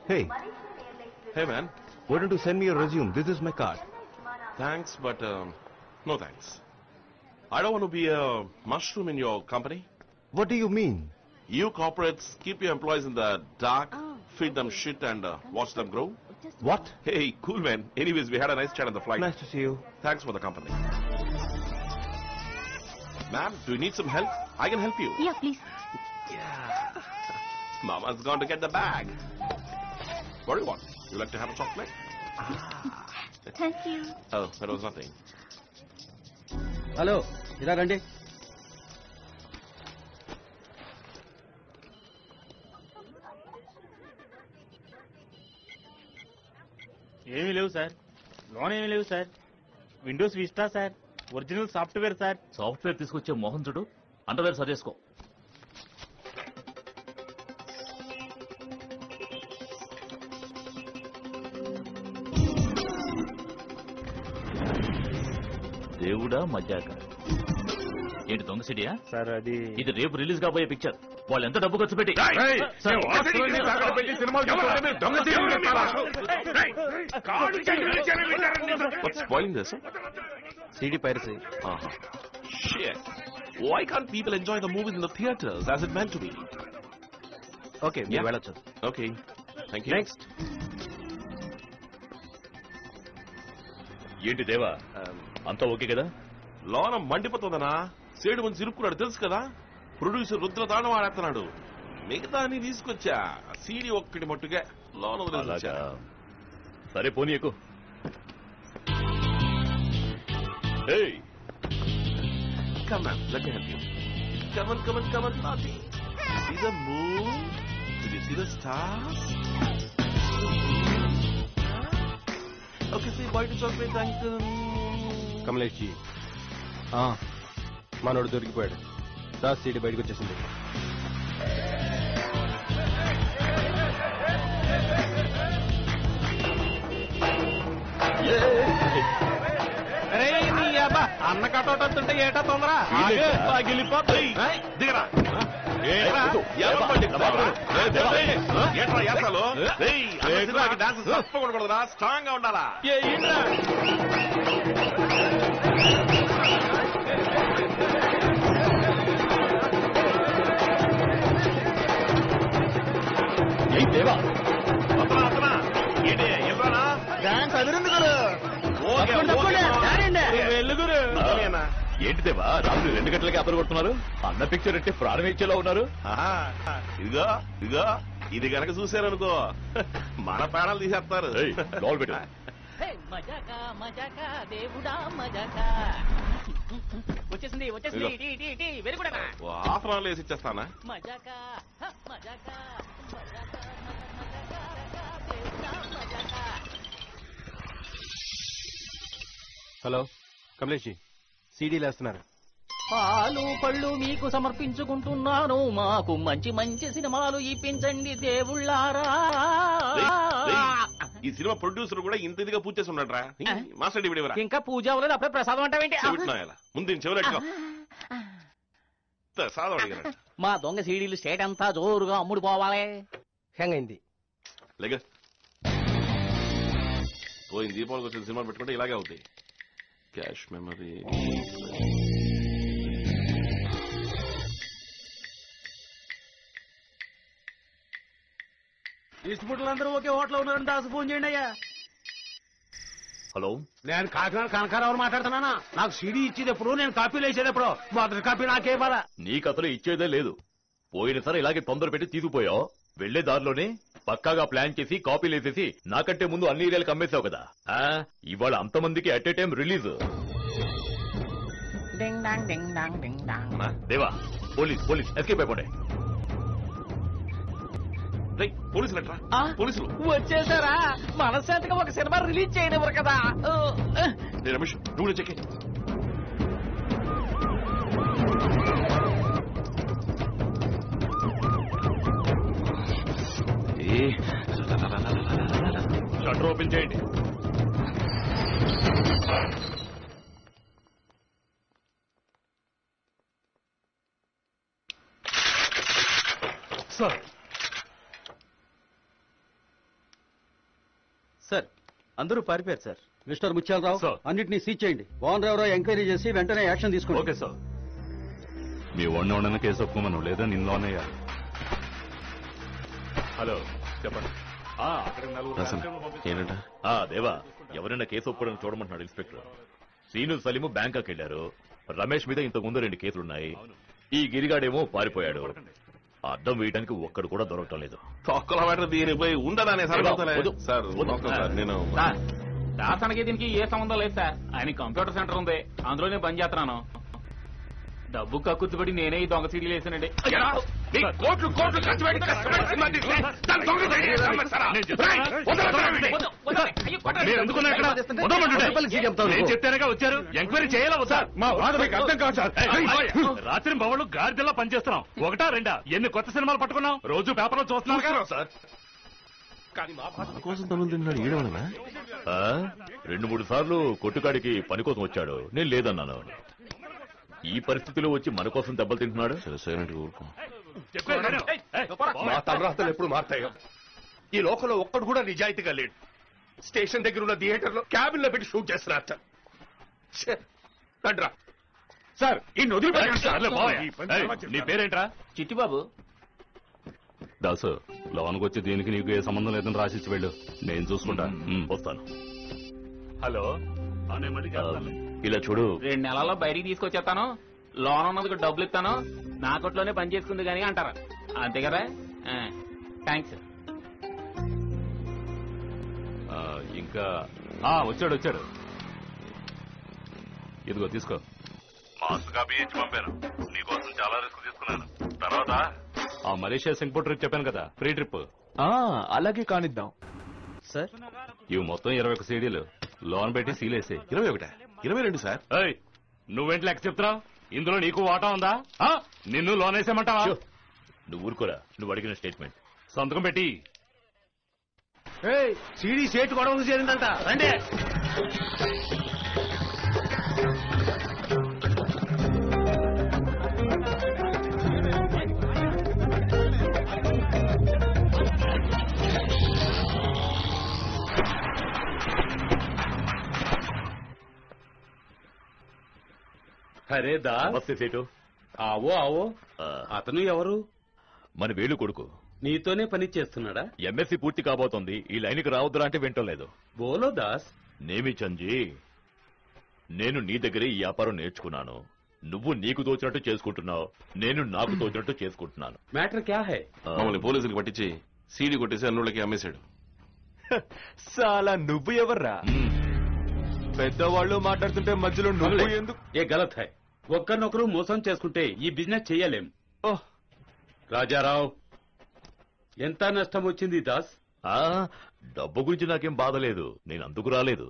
Hey. Hey man. Why don't you send me your resume? This is my card. Thanks, but no thanks. I don't want to be a mushroom in your company. What do you mean? You corporates keep your employees in the dark, feed them shit and watch them grow. What? Hey, cool man. Anyways, we had a nice chat on the flight. Nice to see you. Thanks for the company. Ma'am, do you need some help? I can help you. Yeah, please. Yeah. Mama's gone to get the bag. What do you want? You like to have a chocolate? Thank you. Oh, that was nothing. Hello ఇలా రండి. ఏమీ లేవు sir. Loan ఏమీ లేవు sir. Windows vista sir. Original software sir. Software తీసుకొచ్చే మోహన్ చూడు underwear సజేసుకో. దేవుడా మజాక ఏంటి దొంగ సిడియా సార్ అది ఇది రేపు రిలీజ్ కాబోయే పిక్చర్. వాళ్ళు ఎంత డబ్బు ఖర్చు పెట్టి What's spoiling this? CD piracy. Shit. Why can't people enjoy the movies in the theaters as it meant to be? Okay, Yeah. వెళ్ళొచ్చు. Okay. Thank you. Next. ఏంటి దేవా అంతా ఓకే కదా? లోన మండిపోతుందనా సేడు ముందు ఇరుక్కున్నాడు తెలుసు కదా. ప్రొడ్యూసర్ రుద్ర తాండం ఆడేస్తున్నాడు. మిగతా అన్ని తీసుకొచ్చా. సీడీ ఒక్కటి మట్టుగా లోన వదిలేసొచ్చా. సరే పోనీ ఎక్కువ. Come on, let me help you. Come on, come on, come on, Naughty. See the moon? Did you see the stars? Okay, say bye to chocolate uncle. Kamlesh ji మనోడు దొరికిపోయాడు. దాస్ సీడీ బయటకు వచ్చేసింది. అన్న కట్టవుతుంటే ఏటా తొందర పగిలిపోతాయి. దిగరా డాన్స్ తప్పకూడదురా. స్ట్రాంగ్ గా ఉండాలా. దేవా ఏంటి ఎల్రానా డాన్స్ అదిరింది గురు. వెలుగురు ఏంటి దేవా రాత్రి 2 గంటలకి అప్పలు కొడుతున్నారు? అన్న పిక్చర్ అంటే ప్రాణం ఇచ్చేలా ఉన్నారు. ఇదిగో ఇదిగో ఇది గనక చూశారనుకో మన ప్రాణాలు తీసేస్తారు. లోన్ పెట్టు. వచ్చేసింది వచ్చేసింది. వెరీ గుడ్ అన్న. హాఫ్ అన్ అవర్ వేసి ఇచ్చేస్తానా? హలో కమలేష్ జీ, సీడీలు వేస్తున్నారు. పాలు పళ్ళు మీకు సమర్పించుకుంటున్నాను. మాకు మంచి మంచి సినిమాలు ఇప్పించండి దేవుళ్ళారా. ఈ సినిమా ప్రొడ్యూసర్ కూడా ఇంత ఇదిగా పూజ చేసి ఉన్నాడు రా. మాస్టర్ డివిడేవరా ఇంకా పూజ అవ్వలేదు, అప్పుడే ప్రసాదం అంటావేంటి? ముందు చెవులెట్టుకో. ప్రసాదం అడిగారు. మా దొంగ సీడీలు స్టేట్ అంతా జోరుగా అమ్ముడు పోవాలి. హ్యాంగ్ అయింది. లేక పోయిన దీపావళికి వచ్చిన సినిమా పెట్టుకుంటే ఇలాగే అవుతాయి. Cache memory. డిస్ట్రిబ్యూటర్లు ఒకే హోటల్ ఉన్నారని దాసు ఫోన్ చేయండి అయ్యా. హలో, నేను కాకినాడ కనకారావు మాట్లాడుతున్నానా. నాకు సీడీ ఇచ్చేది ఎప్పుడు, నేను కాపీలు వేసేది ఎప్పుడు. మొదటి కాపీ నాకే బాధ. నీ కథలు ఇచ్చేదే లేదు. పోయినసారి ఇలాగే తొందర పెట్టి తీసుకుపోయావు. వెళ్లే దారిలోనే పక్కాగా ప్లాన్ చేసి కాపీలు వేసేసి నాకంటే ముందు అన్ని ఏరియాలకు అమ్మేశావు కదా. ఇవాళ అంతమందికి అట్ ఏ టైం రిలీజ్. దేవా పోలీస్ పోలీస్ ఎస్కేప్ అయిపోండి. పోలీసులు ఎట్రా? పోలీసులు వచ్చేసారా? మనశ్శాంతిగా ఒక సినిమా రిలీజ్ చేయనివ్వరు కదా. రమేష్ నువ్వు చెక్కి. షట్టర్ ఓపెన్ చేయండి. సార్ సార్ అందరూ పారిపోయారు సార్. Mister Muthyalarao sir. అన్నిటినీ సీజ్ చేయండి. ఓనర్ ఎవరో ఎంక్వైరీ చేసి వెంటనే యాక్షన్ తీసుకోండి. Okay sir. మీ వండ కేసు ఒప్పుకోమను లేదా నిన్నోనయ్యా. హలో చెప్పండి. ఏంటంట దేవా ఎవరైనా కేసు ఒప్పుకోవడానికి చూడమంటున్నాడు ఇన్స్పెక్టర్. శ్రీను సలీము బ్యాంకాక్ వెళ్లారు. రమేష్ మీద ఇంతకు ముందు 2 కేసులున్నాయి. ఈ గిరిగాడేమో పారిపోయాడు. అడ్డం వేయడానికి ఒక్కడు కూడా దొరకటం లేదు. తొక్కల వాటర్ దీనిపోయి ఉండదానే సార్ నేను దాసానికి దీనికి ఏ సంబంధం లేదు సార్. ఆయన కంప్యూటర్ సెంటర్ ఉంది, అందులోనే పని చేస్తున్నాను. డబ్బు కక్కుతుబడి నేనే ఈ దొంగ సీడీలు వేసానండి. కోట్లు కోట్లు ఖర్చు పెట్టి కష్టపడి సినిమా తీస్తే దాన్ని దొంగ సైడ్ నమ్మేస్తారా? నేను చెప్తానుగా వచ్చారు. ఎంక్వైరీ చేయాలా సార్? మా బాధ మీకు అర్థం కాదు సార్. రాత్రి బవళ్ళు గాడిదల్లా పనిచేస్తున్నాం. 1 2 ఎన్ని కొత్త సినిమాలు పట్టుకున్నాం? రోజు పేపర్లో చూస్తున్నాం సార్. కోసం తను తిన్నాడు ఈడవలనా? 2-3 సార్లు కొట్టుకాడికి పని కోసం వచ్చాడు. నేను లేదన్నాను. ఈ పరిస్థితిలో వచ్చి మన కోసం దెబ్బలు తింటున్నాడు. ఊరుకో. మా తలరాతలు ఎప్పుడు మారుతాయో. ఈ లోకంలో ఒక్కడు కూడా నిజాయితీగా లేడు. స్టేషన్ దగ్గర ఉన్న థియేటర్ లో క్యాబిన్ లో పెట్టి షూట్ చేస్తున్నారు సార్. సార్ ఈ నీ పేరేంట్రా? చిట్టిబాబు. దాసు లోనికి వచ్చి దీనికి నీకు ఏ సంబంధం లేదని రాసిచ్చి వెళ్ళు. నేను చూసుకుంటా. వస్తాను. హలో ఇలా చూడు. 2 నెలల్లో బయటికి తీసుకొచ్చేస్తాను. లోన్ ఉన్నందుకు డబ్బులు ఇస్తాను. నా కొట్లోనే పని చేసుకుంది కానీ అంటారా? అంతే కదా. థ్యాంక్స్. ఇంకా వచ్చాడు. ఇదిగో తీసుకో. మాస్క్ కాపీ ఇచ్చి పంపాను. నీకోసం చాలా రిస్క్ తీసుకున్నాను. తర్వాత మలేషియా సింగపూర్ ట్రిప్ చెప్పాను కదా, ఫ్రీ ట్రిప్. అలాగే కానిద్దాం సార్. ఇవి మొత్తం 21 సీడీలు. లోన్ పెట్టి సీలేసి. 21 22 సార్. నువ్వేంటి లెక్క చెప్తున్నావు? ఇందులో నీకు వాటా ఉందా? నిన్ను లోన్ వేసేమంటావా? నువ్వు ఊరుకోరా. నువ్వు అడిగిన స్టేట్మెంట్ సంతకం పెట్టి. సీడీ సేటు గొడవకు చేరిందంట. రండి. అరే దా నమస్తే సేటు. ఆవో ఆవో. అతను ఎవరు? మన వేలు కొడుకు. నీతోనే పని చేస్తున్నాడా? ఎంఎస్సీ పూర్తి కాబోతోంది. ఈ లైన్కి రావద్దురా అంటే వింటం లేదు. బోలో దాస్. నేమి చంజీ, నేను నీ దగ్గరే ఈ వ్యాపారం నేర్చుకున్నాను. నువ్వు నీకు తోచినట్టు చేసుకుంటున్నావు, నేను నాకు తోచినట్టు చేసుకుంటున్నాను. మ్యాటర్ క్యా హై? మమ్మల్ని పోలీసులకు పట్టించి సీడీ కొట్టేసి అన్నులకి అమ్మేశాడు. సాలా నువ్వు ఎవర్రా? పెద్దవాళ్ళు మాట్లాడుతుంటే మధ్యలో నువ్వు ఎందుకు? ఏ గలత్ హై. ఒక్కరినొకరు మోసం చేసుకుంటే ఈ బిజినెస్ చెయ్యలేం. రాజారావు, ఎంత నష్టం వచ్చింది దాస్? డబ్బు గురించి నాకేం బాధ లేదు. నేను అందుకు రాలేదు.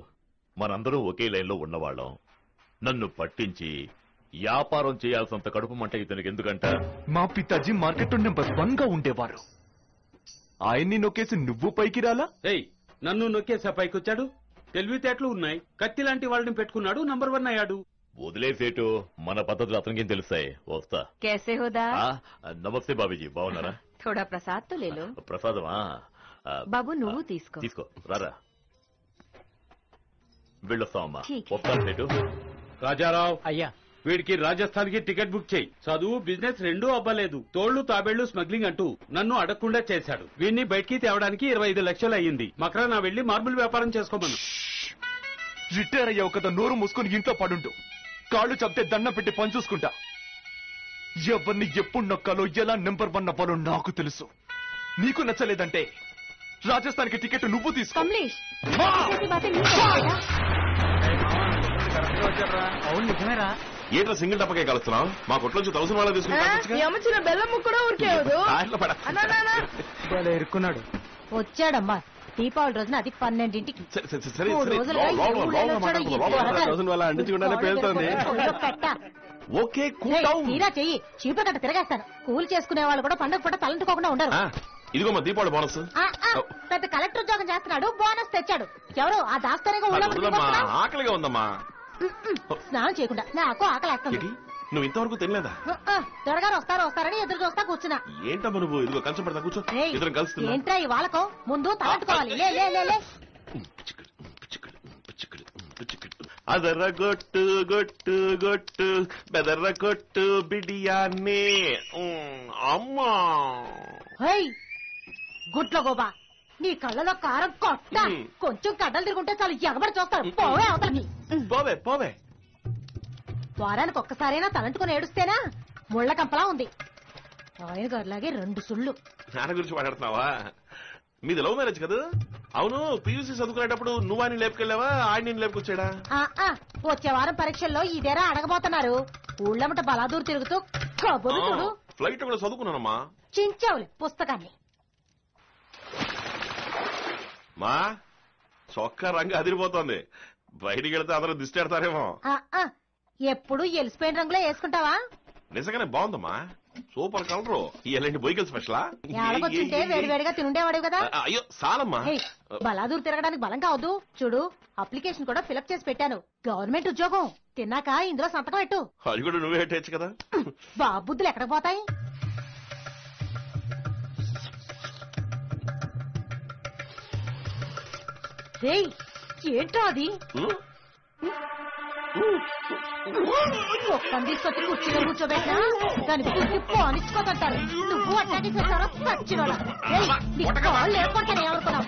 మనందరం ఒకే లైన్లో ఉన్నవాళ్ళం. నన్ను పట్టించి వ్యాపారం చేయాల్సినంత కడుపు మంట ఇతనికి ఎందుకంట? మా పితాజీ మార్కెట్ నెంబర్ 1 గా ఉండేవారు. ఆయన్ని నొక్కేసి నువ్వు పైకి రాలా? ఏయ్, నన్ను నొక్కేసా పైకొచ్చాడు? తెలివితేటలు ఉన్నాయి. కత్తి లాంటి వాళ్ళని పెట్టుకున్నాడు, నంబర్ 1 అయ్యాడు. వదిలేసేటు. మన పద్ధతులు అతనికేం తెలుస్తాయి. వస్తా. कैसे हो दास? నమస్తే బాబీజీ, బాగున్నారా? थोड़ा प्रसाद तो ले लो. ప్రసాదమా? బాబు నువ్వు తీసుకో. తీసుకో రారా. వెళ్ళొస్తామమ్మా. ఠీక్. వస్తాను సేటు. రాజారావు, అయ్యా. వీడికి రాజస్థాన్ కి టికెట్ బుక్ చేయి. చదువు బిజినెస్ రెండూ అవ్వలేదు. తోళ్లు తాబేళ్లు స్మగ్లింగ్ అంటూ నన్ను అడగకుండా చేశాడు. వీడిని బయటికి తేవడానికి 25 లక్షలు అయ్యింది. మకరానా వెళ్లి మార్బుల్ వ్యాపారం చేసుకోమను. రిటైర్ అయ్యావు కదా, నోరు మూసుకొని ఇంట్లో పడుంటూ. కాళ్ళు చెప్తే దండం పెట్టి పని చూసుకుంటా. ఎవరిని ఎప్పుడు నొక్కాలో, ఎలా నెంబర్ 1 అవ్వాలో నాకు తెలుసు. నీకు నచ్చలేదంటే రాజస్థాన్ కి టికెట్ నువ్వు తీసుకో. కమలేష్, ऐसी बातें नहीं करना. అవును నిజమేరా. ఏంట్రా సింగిల్ టప్పకే కలుస్తున్నావు? మా కొట్లోంచి 1000 వాళ్ళ తీసుకుంటా. యమచిన బెల్లం ముక్కడా ఉరికేవదు. ఇరుక్కున్నాడు. వచ్చాడమ్మా దీపావళి రోజున, అది 12ంటికి. సరే 1000 వాళ్ళ అంటించకుండానే పేలుతోంది. Okay cool down. తీరా చెయ్యి, చీపురు కట్ట తిరగేస్తాను. కూలి చేసుకునే వాళ్ళు కూడా పండుగ పూట తలంటుకోకుండా ఉండరు. ఇదిగో మా దీపావళి బోనస్. పెద్ద కలెక్టర్ ఉద్యోగం చేస్తున్నాడు, బోనస్ తెచ్చాడు. ఎవరు ఆ దాస్తానేగా ఆకలిగా ఉందమ్మా. స్నానం చేయకుండా నాకు ఆకలేస్తుంది. నువ్వు ఇంతవరకు తినలేదా? త్వరగారు వస్తారని ఎదురు చూస్తా కూర్చున్నా. ఏంటమ్మా నువ్వు? ఇదిగో కంచం పెడతా కూర్చో. ఇద్దరం కలుస్తున్నా. ఏంట్రా ఈ వాళ్ళకో? ముందు తలంటుకోవాలి. లే లే లే లే. అదర గొట్టు గొట్టు గొట్టు బెదర్ర కొట్టు బిడియాన్ని అమ్మా హై గుడ్ల గోబా నీ కళ్ళలో కారం కొట్ట కొంచెం కడ్డలు తిరుగుంటే చాలు ఎగబడి చూస్తారు పోవే అవతలకి పోవే పోవే వారానికి ఒక్కసారైనా తలంటుకుని ఏడుస్తేనా ముళ్ళ కంపలా ఉంది ఆయన గారిలాగే 2 సుళ్ళు నాన్న గురించి మాట్లాడుతున్నావా మీది లవ్ మ్యారేజ్ కదా అవును పీయూసీ చదువుకునేటప్పుడు నువ్వు ఆయన లేపుకెళ్ళావా ఆయన లేపుకొచ్చాడా వచ్చే వారం పరీక్షల్లో ఇదేరా అడగబోతున్నారు ఊళ్ళమట బలాదూరు తిరుగుతూ కబుర్లు చూడు ఫ్లైట్ కూడా చదువుకున్నానమ్మా చించావులే పుస్తకాన్ని మా చొక్కా రంగు అదిరిపోతోంది బయటికి వెళ్తే అందరూ దిష్టి పెడతారేమో ఎప్పుడు ఎలిసిపోయిన రంగులో వేసుకుంటావా నిజంగానే బాగుందమ్మా సూపర్ కలరు ఎలాంటి బొయ్కల్ స్పెషలా ఏడకొచ్చుంటే వేడివేడిగా తినుండేవాడు కదా అయ్యో సాలమ్మా బలాదూరు తిరగడానికి బలం కావద్దు చూడు అప్లికేషన్ కూడా ఫిలప్ చేసి పెట్టాను గవర్నమెంట్ ఉద్యోగం తిన్నాక ఇందులో సంతకం పెట్టు అది కూడా నువ్వే పెట్టచ్చు కదా బాబుద్దులు ఎక్కడ పోతాయి ఏంట్రా అది ఒక్కని తీసుకొచ్చి కుర్చీలో కూర్చోబెట్టినా దాని పుట్టి పోనిచ్చుకోదంటారు నువ్వు అట్టాకి చేస్తారో సచ్చినోడా లేకుంటానే ఎవరుకున్నావు